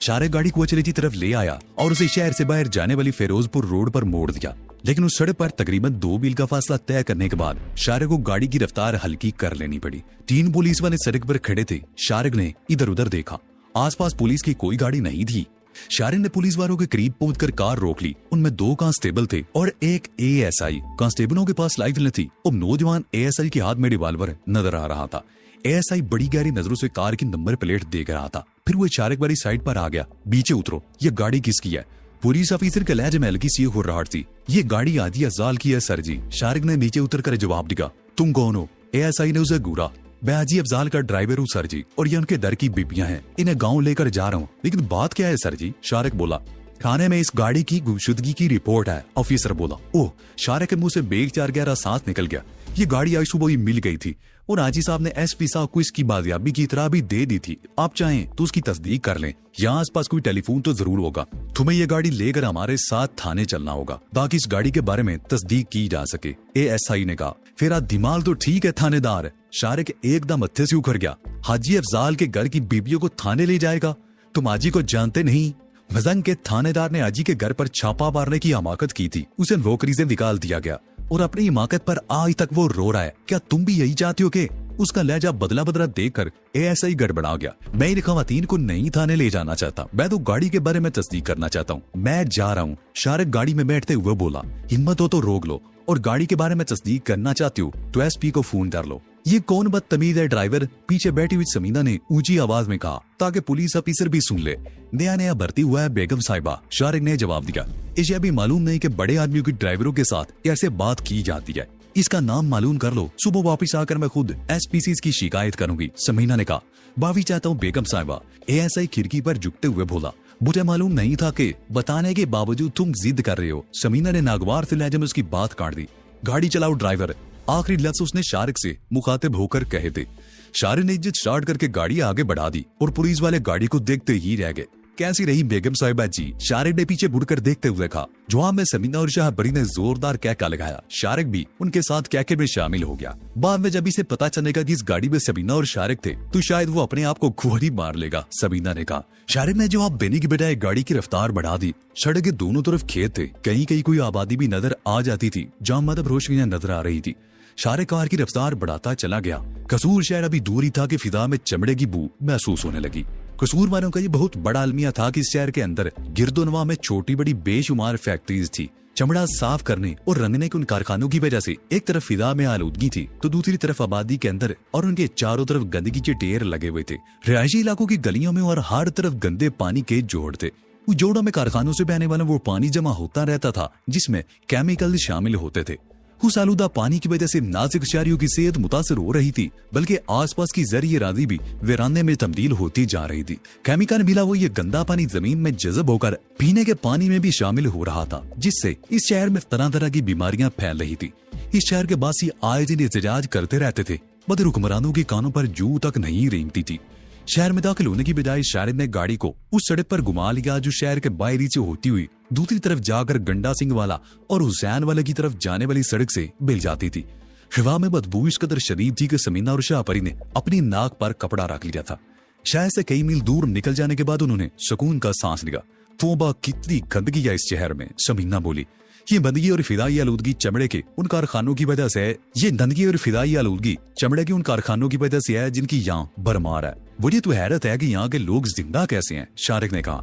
शारिक गाड़ी को अचले की तरफ ले आया और उसे शहर से बाहर जाने वाली फिरोजपुर रोड पर मोड़ दिया। लेकिन उस सड़क पर तकरीबन 2 मील का फासला तय करने के बाद शारिक को गाड़ी की रफ्तार हल्की कर लेनी पड़ी। 3 पुलिस वाले सड़क पर खड़े थे। शारिक ने इधर उधर देखा, आसपास पुलिस की कोई गाड़ी नहीं थी। शारिक ने पुलिस वालों के करीब पहुंचकर कार रोक ली। उनमें 2 कांस्टेबल थे और एक एएसआई। कांस्टेबलों के पास लाइफ थी और नौजवान एएसआई के हाथ में रिवाल्वर नजर आ रहा था। एएसआई बड़ी गहरी नजरों से कार की नंबर प्लेट देख रहा था। फिर वो शारिक वाली साइड पर आ गया। पीछे उतरो, ये गाड़ी किसकी है? पुलिस ऑफिसर के लहजे में हल्की सी हुर्राहट थी। ये गाड़ी आदि अजाल की है सर जी। शारिक ने नीचे उतरकर जवाब दिया। तुम कौन हो? एएसआई ने उसे घूरा। मैं हाजी अफजाल का ड्राइवर हूँ सर जी, और ये उनके दर की बीबियां हैं। इन्हें गांव लेकर जा रहा हूँ। लेकिन बात क्या है सर जी? शारिक बोला। थाने में इस गाड़ी की गुमशुदगी की रिपोर्ट है, ऑफिसर बोला। ओह, शारिक के मुंह से बेचार गहरा सांस निकल गया। ये गाड़ी आज सुबह ही मिल गई थी और हाजी साहब ने एसपी साहब को इसकी बाजियाबी की इतला भी दे दी थी। आप चाहें तो उसकी तस्दीक कर लें। यहाँ आसपास कोई टेलीफोन तो जरूर होगा। तुम्हें ये गाड़ी लेकर हमारे साथ थाने चलना होगा ताकि इस गाड़ी के बारे में तस्दीक की जा सके, एएसआई ने कहा। फिर दिमाग तो ठीक है थानेदार। शारिक एकदम हत्थे से उखड़ गया। हाजी अफजाल के घर की बीबियों को थाने ले जाएगा? तुम हाजी को जानते नहीं? मजंग के थानेदार ने हाजी के घर पर छापा मारने की हिमाकत की थी। उसे नौकरी से निकाल दिया गया और अपनी हिमाकत पर आज तक वो रो रहा है। क्या तुम भी यही चाहती हो? के उसका लहजा बदला बदला देखकर एएसआई गड़बड़ा गया। मैं इन खवातीन को नहीं थाने ले जाना चाहता, मैं तो गाड़ी के बारे में तस्दीक करना चाहता हूँ। मैं जा रहा हूँ। शारिक गाड़ी में बैठते हुए बोला। हिम्मत हो तो रोक लो, और गाड़ी के बारे में तस्दीक करना चाहती हो तो एसपी को फोन कर लो। ये कौन बदतमीज है ड्राइवर? पीछे बैठी हुई समीना ने ऊंची आवाज में कहा ताकि पुलिस ऑफिसर भी सुन ले। नया नया भर्ती हुआ है बेगम साहिबा, शारिक ने जवाब दिया। इसे अभी मालूम नहीं कि बड़े आदमियों की ड्राइवरों के साथ कैसे बात की जाती है। इसका नाम मालूम कर लो, सुबह वापस आकर मैं खुद एसपीसी की शिकायत करूंगी, समीना ने कहा। माफी चाहता हूँ बेगम साहिबा, एएसआई खिड़की पर झुकते हुए बोला। मुझे मालूम नहीं था कि बताने के बावजूद तुम जिद कर रहे हो। समीना ने नागवार से लहजे में उसकी बात काट दी। गाड़ी चलाओ ड्राइवर, आखिरी लफ्ज उसने शारिक से मुखातिब होकर कहे थे। शारिक ने इज्जत स्टार्ट करके गाड़ी आगे बढ़ा दी और पुलिस वाले गाड़ी को देखते ही रह गए। कैसी रही बेगम साहिबा जी? शारिक ने पीछे मुड़कर देखते हुए कहा। जवाब में समीना और शाहबरी ने जोरदार कहका लगाया। शारिक भी उनके साथ कहके में शामिल हो गया। बाद में जब इसे पता चलेगा कि इस गाड़ी में समीना और शारिक थे तो शायद वो अपने आप को खुद ही मार लेगा, समीना ने कहा। शारिक ने जवाब देने की बजाय गाड़ी की रफ्तार बढ़ा दी। सड़क के दोनों तरफ खेत थे, कहीं कहीं कोई आबादी भी नजर आ जाती थी जहाँ मतलब रोशनियां नजर आ रही थी। शारिक कार की रफ्तार बढ़ाता चला गया। कसूर शहर अभी दूर ही था कि फिजा में चमड़े की बू महसूस होने लगी। कसूर वालों का ये बहुत बड़ा अलमिया था कि इस शहर के अंदर गिरदोनवा में छोटी बड़ी बेशुमार फैक्ट्रीज थी। चमड़ा साफ करने और रंगने के उन कारखानों की वजह से एक तरफ फिजा में आलूदगी थी तो दूसरी तरफ आबादी के अंदर और उनके चारों तरफ गंदगी के ढेर लगे हुए थे। रिहायशी इलाकों की गलियों में और हर तरफ गंदे पानी के जोड़ थे। उस जोड़ों में कारखानों से बहने वाला वो पानी जमा होता रहता था जिसमें केमिकल शामिल होते थे। उस आलूदा पानी की वजह से नाजुक शहरियों की सेहत मुतासर हो रही थी, बल्कि आसपास की जरिए राजी भी वीराने में तब्दील होती जा रही थी। केमिकल मिला वो ये गंदा पानी जमीन में जज़ब होकर पीने के पानी में भी शामिल हो रहा था, जिससे इस शहर में तरह तरह की बीमारियां फैल रही थी। इस शहर के बासी आए दिन एहतजाज करते रहते थे, मगर हुक्मरानों के कानों पर जू तक नहीं रेंगती थी। शहर में दाखिल होने की बजाय शारिक ने गाड़ी को उस सड़क पर घुमा लिया जो शहर के बाहरी से होती हुई दूसरी तरफ जाकर गंडा सिंह वाला और हुसैन वाले की तरफ जाने वाली सड़क से मिल जाती थी। हवा में बदबू इस कदर शदीद थी कि समीना और शाहपरी ने अपनी नाक पर कपड़ा रख लिया था। शहर से कई मील दूर निकल जाने के बाद उन्होंने सुकून का सांस लिया। तौबा, कितनी गंदगी है इस शहर में, समीना बोली। ये गंदगी और फिदाई आलूदगी चमड़े के उन कारखानों की वजह से है। ये गंदगी और फिदाई आलूदगी चमड़े के उन कारखानों की वजह से है जिनकी यहाँ भरमार है। मुझे तो हैरत है कि यहाँ के लोग जिंदा कैसे हैं, शारिक ने कहा।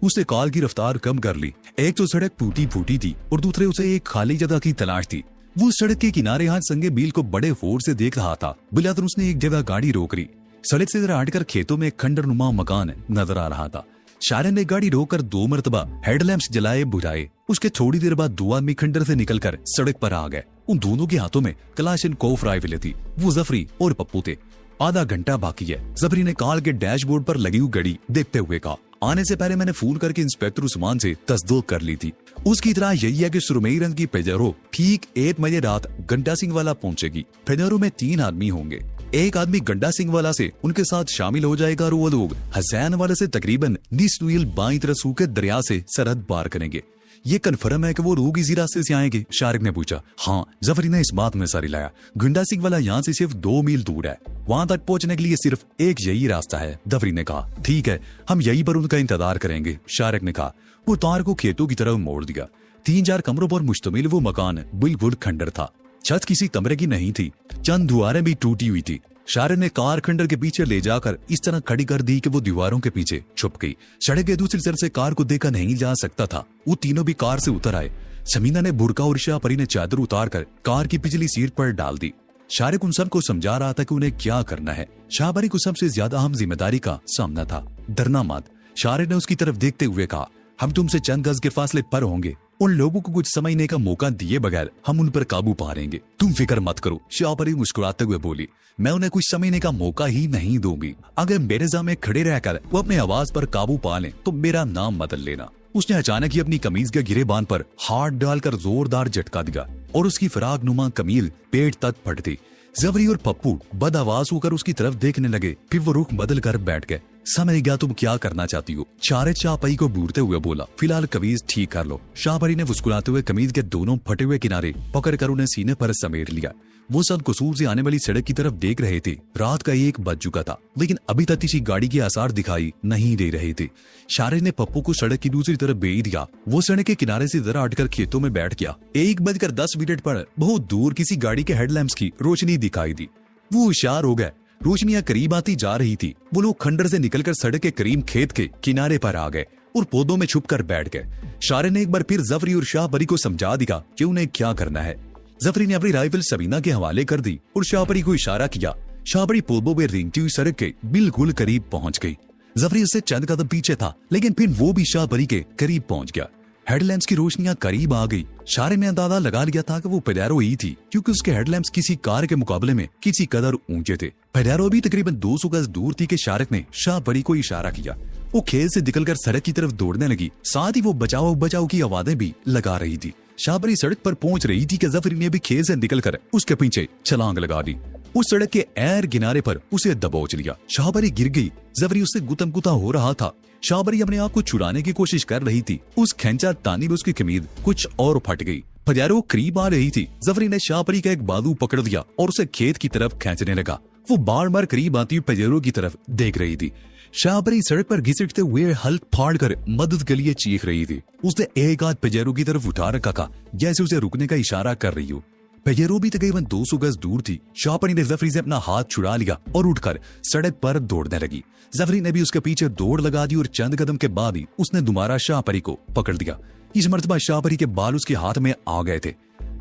उसने कार की रफ्तार कम कर ली। एक तो सड़क टूटी फूटी थी और दूसरे उसे एक खाली जगह की तलाश थी। वो सड़क के किनारे हाथ संगे मील को बड़े फोर से देख रहा था। बुलाकर उसने एक जगह गाड़ी रोक ली। सड़क से जरा हटकर खेतों में खंडर नुमा मकान नजर आ रहा था। शारिक ने गाड़ी रोककर 2 मरतबा हेडलैम्प्स जलाए बुझाए। उसके थोड़ी देर बाद 2 आदमी खंडर से निकलकर सड़क पर आ गए। उन दोनों के हाथों में कलाशिनकोव राइफलें थी। वो जफरी और पप्पू थे। आधा घंटा बाकी है, जफरी ने कार के डैशबोर्ड पर लगी हुई घड़ी देखते हुए कहा। आने से पहले मैंने फोन करके इंस्पेक्टर उस्मान से तस्दीक कर ली थी। उसकी इतना यही है कि सुरमई रंग की पेजरो ठीक 1 बजे रात गंडा सिंह वाला पहुंचेगी। पेजरो में 3 आदमी होंगे। एक आदमी गंडा सिंह वाला से उनके साथ शामिल हो जाएगा और वो लोग हुसैन वाले से तकरीबन 20 मील बाईं तरफ सूखे दरिया से सरहद पार करेंगे। ये कन्फर्म है कि वो लोग इसी रास्ते से आएंगे? शारिक ने पूछा। हाँ, जफरी ने इस बात में सर हिलाया। गुंडा सिंह वाला यहाँ से सिर्फ 2 मील दूर है, वहां तक पहुंचने के लिए सिर्फ एक यही रास्ता है। जफरी ने कहा। ठीक है, हम यहीं पर उनका इंतजार करेंगे, शारिक ने कहा। वो तार को खेतों की तरफ मोड़ दिया। 3-4 कमरों पर मुश्तमिल वो मकान बिल्कुल खंडर था। छत किसी कमरे की नहीं थी, चंद दीवारें भी टूटी हुई थी। शारिक ने कार खंडर के पीछे ले जाकर इस तरह खड़ी कर दी कि वो दीवारों के पीछे छुप गई। सड़क के दूसरी तरफ से कार को देखा नहीं जा सकता था। वो तीनों भी कार से उतर आए। समीना ने बुरका और शाहपरी ने चादर उतार कर कार की पिछली सीट पर डाल दी। शारिक उन सबको समझा रहा था कि उन्हें क्या करना है। शाहपरी को सबसे ज्यादा अहम जिम्मेदारी का सामना था। डरना मत, शारिक ने उसकी तरफ देखते हुए कहा। हम तुमसे चंद गज के फासले पर होंगे। उन लोगों को कुछ समझने का मौका दिए बगैर हम उन पर काबू पा लेंगे। तुम फिक्र मत करो, शाहपरी मुस्कुराते हुए बोली। मैं उन्हें कुछ समझने का मौका ही नहीं दूंगी। अगर मेरे सामने खड़े रहकर वो अपने आवाज पर काबू पा लें तो मेरा नाम बदल लेना। उसने अचानक ही अपनी कमीज के गिरेबान पर हाथ डालकर जोरदार झटका दिया और उसकी फराक नुमा कमीज पेट तक फट गई। जफरी और पप्पू बदआवाज होकर उसकी तरफ देखने लगे। फिर वो रुख बदल कर बैठ गए। समझ गया तुम क्या करना चाहती हो, शारिक शाहपरी को बूरते हुए बोला। फिलहाल कमीज ठीक कर लो। शाहपरी ने मुस्कुराते हुए कमीज के दोनों फटे हुए किनारे पकड़कर उन्हें सीने पर समेट लिया। वो सब कसूर से आने वाली सड़क की तरफ देख रहे थे। रात का 1 बज चुका था, लेकिन अभी तक किसी गाड़ी के आसार दिखाई नहीं दे रहे थे। शारिक ने पप्पू को सड़क की दूसरी तरफ भेज दिया। वो सड़क के किनारे से जरा हटकर खेतों में बैठ गया। 1:10 पर बहुत दूर किसी गाड़ी के हेडलैम्प्स की रोशनी दिखाई दी। वो होशियार हो गए। रोशनियां करीब आती जा रही थी। वो लोग खंडर से निकलकर सड़क के करीब खेत के किनारे पर आ गए और पौधों में छुपकर बैठ गए। शारिक ने एक बार फिर जफरी और शाहपरी को समझा दिया कि उन्हें क्या करना है। जफरी ने अपनी राइफल सबीना के हवाले कर दी और शाहपरी को इशारा किया। शाहपरी पौधों में रेंगती हुई सड़क के बिल्कुल करीब पहुंच गई। जफरी उससे चंद कदम पीछे था, लेकिन फिर वो भी शाहपरी के करीब पहुंच गया। हेडलैम्प्स की रोशनियां करीब आ गई। शारिक ने अंदाजा लगा लिया था कि वो पेडारो ही थी, क्योंकि उसके हेडलैम्प्स किसी कार के मुकाबले में किसी कदर ऊंचे थे। पेडारो भी तकरीबन 200 गज दूर थी कि शारिक ने शाहपरी को इशारा किया। वो खेत से निकलकर सड़क की तरफ दौड़ने लगी। साथ ही वो बचाओ बचाओ की आवाजें भी लगा रही थी। शाहपरी सड़क पर पहुंच रही थी कि जफरी ने भी खेत से निकलकर उसके पीछे छलांग लगा दी। उस सड़क के एर किनारे पर उसे दबोच लिया। शाहपरी गिर गई। जफरी उससे गुतम-गुता हो रहा था। शाहपरी अपने आप को छुड़ाने की कोशिश कर रही थी। उस खेंचा तानी में उसकी कमीज कुछ और फट गई। फजारो करीब आ रही थी। जफरी ने शाहपरी का एक बाजू पकड़ दिया और उसे खेत की तरफ खींचने लगा। वो बार बार करीब आती हुई फजारो की तरफ देख रही थी। शाहपरी सड़क पर घिसटते हुए हल्क फाड़ कर मदद के लिए चीख रही थी। उसने एक हाथ फजारो की तरफ उठा रखा था, जैसे उसे रुकने का इशारा कर रही हो। फजारो भी तकरीबन 200 गज दूर थी। शाहपरी ने जफरी से अपना हाथ छुड़ा लिया और उठकर सड़क पर दौड़ने लगी। जफरी ने भी उसके पीछे दौड़ लगा दी और चंद कदम के बाद ही उसने दोबारा शाहपरी को पकड़ दिया। इस मर्तबा शाहपरी के बाल उसके हाथ में आ गए थे।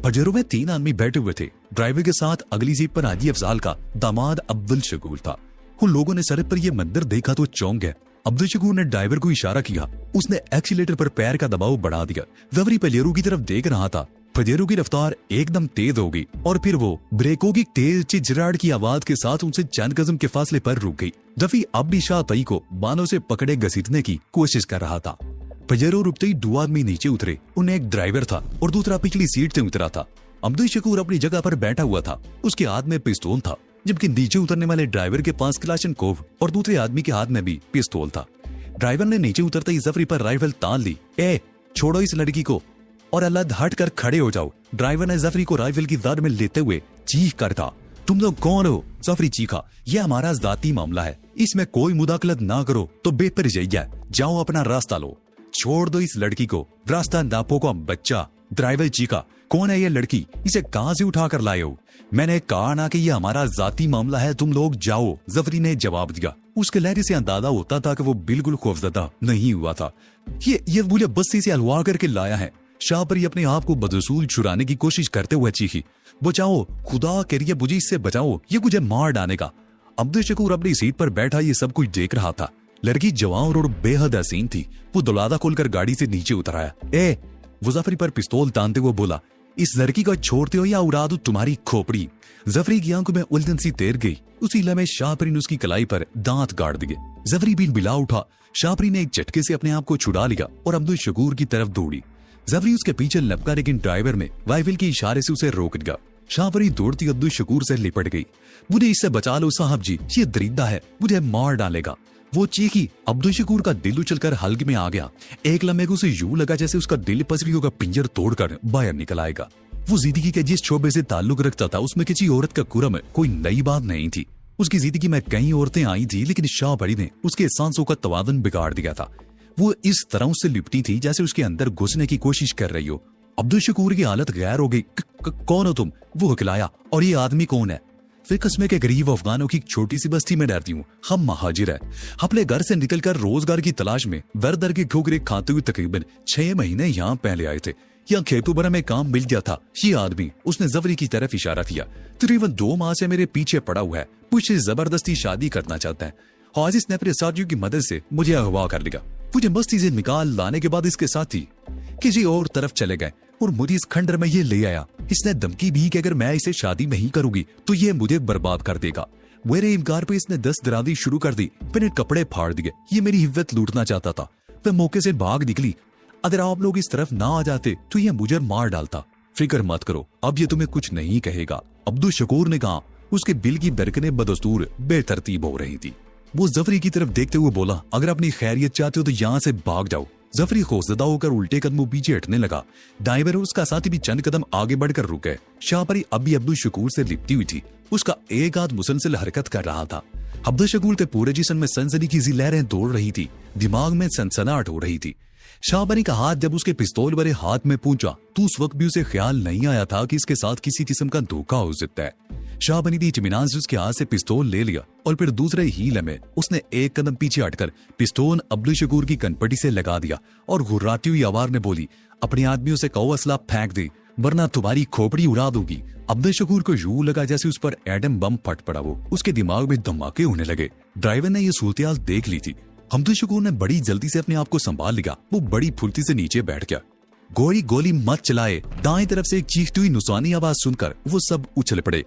फजारो में 3 आदमी बैठे हुए थे। ड्राइवर के साथ अगली सीट पर हाजी अफजाल का दामाद अब्दुल शकूर था। उन लोगों ने सड़क पर यह मंजर देखा तो चौंक गए। अब्दुल शकूर ने ड्राइवर को इशारा किया। उसने एक्सीलेटर पर पैर का दबाव बढ़ा दिया। जफरी फजारो की तरफ देख रहा था। फजारो की रफ्तार एकदम तेज हो गई और फिर वो ब्रेकों की तेज चिचराहट की आवाज के साथ उनसे चंद कदम के फासले पर रुक गई। जफरी अब भी शाहपरी को बालों से पकड़े घसीटने की कोशिश कर रहा था। फजारो रुकते ही 2 आदमी नीचे उतरे। उन्हें एक ड्राइवर था और दूसरा पिछली सीट से उतरा था। अब्दुल शकूर अपनी जगह पर बैठा हुआ था। उसके हाथ में पिस्तौल था, जबकि नीचे उतरने वाले ड्राइवर के पास क्लाशनकोव और दूसरे आदमी के हाथ में भी पिस्तौल था। ड्राइवर ने नीचे उतरते ही जफरी पर राइफल तान ली। ए, छोड़ो इस लड़की को और अलग हट कर खड़े हो जाओ। ड्राइवर ने जफरी को राइफल की जद में लेते हुए चीख कर कहा, तुम लोग कौन हो? जफरी चीखा, यह हमारा जाती मामला है, इसमें कोई मुदाखलत ना करो तो बेहतर जाइए। जाओ अपना रास्ता लो, छोड़ दो इस लड़की को, रास्ता नापो को बच्चा। ड्राइवर चीखा, कौन है ये लड़की? इसे कहां से उठा कर लाए हो? मैंने कहा ना कि ये हमारा जाती मामला है, तुम लोग जाओ। जफरी ने जवाब दिया। उसके लहजे से अंदाजा होता था कि वो बिल्कुल खौफजदा नहीं हुआ था। ये मुझे बस्ती से हलवा करके लाया है। शाहपरी अपने आप को बदसूल छुड़ाने की कोशिश करते हुए चीखी, बचाओ, खुदा के लिए मुझे इससे बचाओ, ये मुझे मार डालेगा। अब्दुल शकूर अपनी सीट पर बैठा ये सब कुछ देख रहा था। लड़की जवान और बेहद हसीन थी। वो दरवाजा खोलकर गाड़ी से नीचे उतर आया। ए, वो जफरी पर पिस्तौल तानते हुए बोला, इस लड़की को छोड़ते हो या उड़ा दूं तुम्हारी खोपड़ी। जफरी की आंखों में उलझन सी तैर गई। उसी लम्हे शाहपरी ने उसकी कलाई पर दांत गाड़ दिए। जफरी भी बिला उठा। शाहपरी ने एक झटके से अपने आप को छुड़ा लिया और अब्दुल शकूर की तरफ दौड़ी। जफरी उसके पीछे लपका, लेकिन ड्राइवर में राइफल के इशारे से उसे रोक दिया। शाहपरी दौड़ती अब्दुल शकूर से लिपट गई। मुझे इससे बचा लो साहब जी, ये दरिंदा है, मुझे मार डालेगा। वो चीखी। अब्दुल शकूर का दिल उछलकर हल्के में आ गया। एक लम्हे को उसे यूं लगा जैसे उसका दिल पसलियों का पिंजर तोड़कर बाहर निकल आएगा। वो जिंदगी के जिस शोबे से ताल्लुक रखता था उसमें किसी औरत का कुरम कोई नई बात नहीं थी। उसकी जिंदगी में कई औरतें आई थी, लेकिन शाह बड़ी ने उसके सांसों का तवाज़ुन बिगाड़ दिया था। वो इस तरह उससे लिपटी थी जैसे उसके अंदर घुसने की कोशिश कर रही हो। अब्दुल शकूर की हालत गैर हो गई। कौन हो तुम? वो हकलाया। और ये आदमी कौन है? फिर कस्मे के गरीब अफगानों की छोटी सी बस्ती में रहती हूँ। हम महाजिर है, अपने घर से निकलकर रोजगार की तलाश में दर दर की ठोकरें खाते हुए तकरीबन 6 महीने यहाँ पहले आए थे। यहाँ खेतों भरा में काम मिल गया था। ये आदमी, उसने जफरी की तरफ इशारा किया, तकरीबन 2 माह से मेरे पीछे पड़ा हुआ है। मुझसे जबरदस्ती शादी करना चाहता है और इसने अपने साथियों की मदद से मुझे अगवा कर लिया। मुझे बस्ती से निकाल लाने के बाद इसके साथी किसी और तरफ चले गए और मुझे इस खंडर में ये ले आया। इसने धमकी भी कि अगर मैं इसे शादी नहीं करूंगी तो ये मुझे बर्बाद कर देगा। मेरे इनकार पे इसने दस्तदराजी शुरू कर दी। मैंने कपड़े फाड़ दिए। ये मेरी हिफ्फत लूटना चाहता था। वह मौके से भाग निकली। अगर आप लोग इस तरफ ना आ जाते तो ये मुझे मार डालता। फिक्र मत करो, अब ये तुम्हें कुछ नहीं कहेगा, अब्दुल शकूर ने कहा। उसके बिल की बरकने बदस्तूर बेतरतीब हो रही थी। वो जफरी की तरफ देखते हुए बोला, अगर अपनी खैरियत चाहते हो तो यहाँ से भाग जाओ। जफरी खौफजदा होकर उल्टे कदमों पीछे हटने लगा। ड्राइवर और उसका साथी भी चंद कदम आगे बढ़कर रुक गए। शाहपरी अभी अब्दुल शकूर से लिपटी हुई थी। उसका एक हाथ मुसलसल हरकत कर रहा था। अब्दुल शकूर के पूरे जिस्म में सनसनी की सी लहरें दौड़ रही थी। दिमाग में सनसनाहट हो रही थी। शाहपरी का हाथ जब उसके पिस्तौल भरे हाथ में पहुंचा तो उस वक्त भी उसे ख्याल नहीं आया था कि इसके साथ किसी किस्म का धोखा हो सकता है। शाहपरी ने इत्मीनान से उसके हाथ से पिस्तौल ले लिया और फिर दूसरे ही लम्हे उसने एक कदम पीछे हटकर पिस्तौल अब्दुल शकूर की कनपटी से लगा दिया और घुर्राती हुई आवाज में बोली, अपने आदमियों से कहो असला फेंक दे वरना तुम्हारी खोपड़ी उड़ा दूंगी। अब्दुल शकूर को यूं लगा जैसे उस पर एटम बम फट पड़ा हो। उसके दिमाग में धमाके होने लगे। ड्राइवर ने यह सूरत देख ली थी। अब्दुल शकूर ने बड़ी जल्दी से अपने आप को संभाल लिया। वो बड़ी फुर्ती से नीचे बैठ गया। गोली गोली मत चलाए। दाएं तरफ से एक चीखती हुई नुकसानी आवाज सुनकर वो सब उछल पड़े।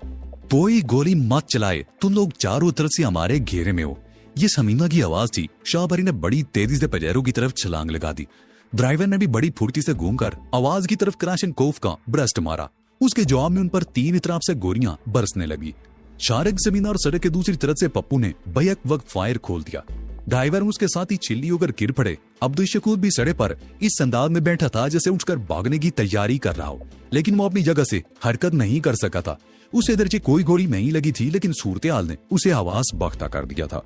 कोई गोली मत चलाए, तुम लोग चारों तरफ से हमारे घेरे में हो। ये समीना की आवाज थी। शाहपरी ने बड़ी तेजी से पजेरों की तरफ छलांग लगा दी। ड्राइवर ने भी बड़ी फुर्ती से घूमकर आवाज की तरफ क्लाशनकोफ का ब्रस्ट मारा। उसके जवाब में उन पर 3 तरफ से गोलियां बरसने लगी। शारक, समीना और सड़क के दूसरी तरफ से पप्पू ने बैक वक्त फायर खोल दिया। ड्राइवर उसके साथ ही चिल्ली होकर गिर पड़े। अब्दुल शकूर भी सड़क पर इस अंदाज में बैठा था जैसे उठकर भागने की तैयारी कर रहा हो, लेकिन वो अपनी जगह से हरकत नहीं कर सका था। उसे इधर से कोई गोली नहीं लगी थी, लेकिन सूरत हाल ने उसे आवाज बख्ता कर दिया था।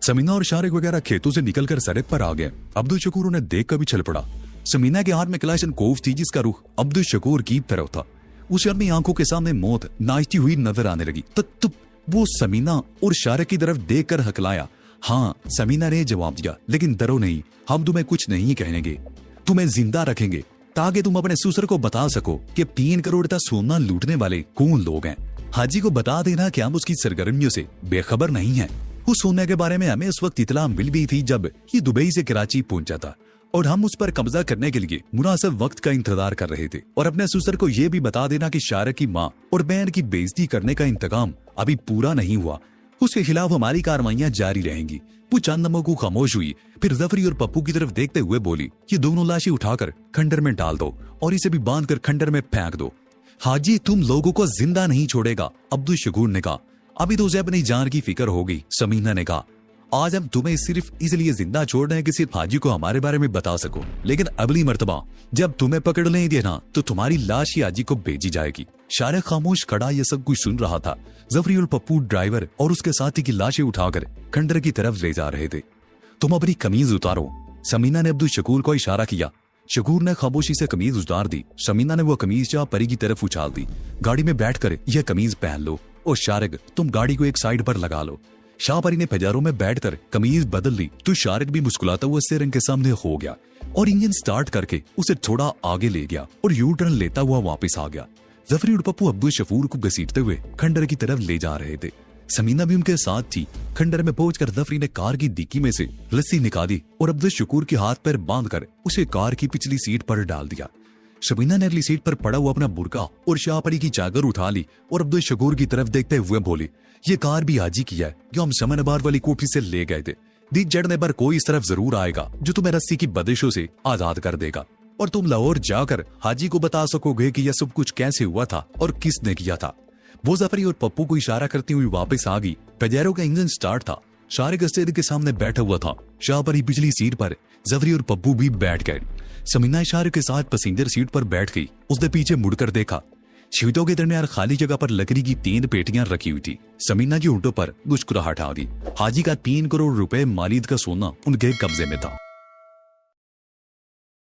समीना और शारिक वगैरह खेतों से निकलकर सड़क पर आ गए। अब्दुल शकूर उन्हें देख कर भी चल पड़ा। समीना के हाथ में क्लाशनकोफ थी जिसका रुख अब्दुल शकूर की तरफ था। उसे अपनी आंखों के सामने मौत नाचती हुई नजर आने लगी। तो वो समीना और शारिक की तरफ देख कर हकलाया। हाँ, समीना ने जवाब दिया, लेकिन डरो नहीं, हम तुम्हें कुछ नहीं कहेंगे, तुम्हें जिंदा रखेंगे ताकि तुम अपने ससुर को बता सको कि 3 करोड़ का सोना लूटने वाले कौन लोग हैं। हाजी को बता देना कि हम उसकी सरगर्मियों से बेखबर नहीं हैं। उस सोने के बारे में हमें उस वक्त इतला मिल गई थी जब ये दुबई से कराची पहुंचा था और हम उस पर कब्जा करने के लिए मुनासिब वक्त का इंतजार कर रहे थे। और अपने ससुर को यह भी बता देना कि शारिक की माँ और बहन की बेइज्जती करने का इंतकाम अभी पूरा नहीं हुआ। उसके खिलाफ हमारी कार्रवाइयां जारी रहेंगी। वो चंद लम्हों को खामोश हुई, फिर जफरी और पप्पू की तरफ देखते हुए बोली, ये दोनों लाशें उठाकर खंडर में डाल दो और इसे भी बांधकर खंडर में फेंक दो। हाजी तुम लोगों को जिंदा नहीं छोड़ेगा, अब्दुल शकूर ने कहा। अभी तो उसे अपनी जान की फिक्र हो गई। समीना ने कहा, आज हम तुम्हें सिर्फ इसलिए जिंदा छोड़ रहे हैं कि सिर्फ हाजी को हमारे बारे में बता सको, लेकिन अगली मर्तबा जब तुम्हें पकड़ नहीं देना तो तुम्हारी लाश ही हाजी को भेजी जाएगी। शारिक खामोश खड़ा ये सब कुछ सुन रहा था। जफरी और पप्पू ड्राइवर और उसके साथी की लाशें उठाकर खंडर की तरफ ले जा रहे थे। तुम अपनी कमीज उतारो, समीना ने अब्दुल शकूर को इशारा किया। शकूर ने खामोशी से कमीज उतार दी। समीना ने वो कमीज शाहपरी की तरफ उछाल दी। गाड़ी में बैठकर यह कमीज पहन लो और शारिक तुम गाड़ी को एक साइड पर लगा लो। शाहपरी ने पजारों में बैठकर कमीज बदल ली तो शारिक भी मुस्कुराता हुआ स्टीयरिंग के सामने हो गया और इंजन स्टार्ट करके उसे थोड़ा आगे ले गया और यू टर्न लेता हुआ वापस आ गया। जफरी और पप्पू अब्दुल शकूर को घसीटते हुए खंडर की तरफ ले जा रहे थे। समीना भी उनके साथ थी। खंडर में पहुंचकर जफरी ने कार की डिक्की में से रस्सी निकाली और अब्दुल शकूर के हाथ पैर बांधकर उसे कार की पिछली सीट पर डाल दिया। समीना ने अगली सीट पर पड़ा हुआ अपना बुर्का और शाहपरी की चादर उठा ली और अब्दुल शकूर की तरफ देखते हुए बोली, ये कार भी हाजी की है जो हम समनबार वाली कोठी से ले गए थे। दिन चढ़ने पर कोई इस तरफ जरूर आएगा जो तुम्हें रस्सी की बंदिशों से आजाद कर देगा और तुम लाहौर जाकर हाजी को बता सकोगे कि यह सब कुछ कैसे हुआ था और किसने किया था। वो जफरी और पप्पू को इशारा करती हुई वापस आ गई। पजेरो का इंजन स्टार्ट था। शारिक स्टेज के सामने बैठा हुआ था। शाह पर ही पिछली सीट पर जफरी और पप्पू भी बैठ गए। समीना शारिक के साथ पैसेंजर सीट पर बैठ गई। उसने पीछे मुड़कर देखा, सीटों के दरमियान खाली जगह पर लकड़ी की 3 पेटियां रखी हुई थी। समीना की होंठों पर मुस्कुराहट आ गई। हाजी का 3 करोड़ रुपए मालिद का सोना उनके कब्जे में था।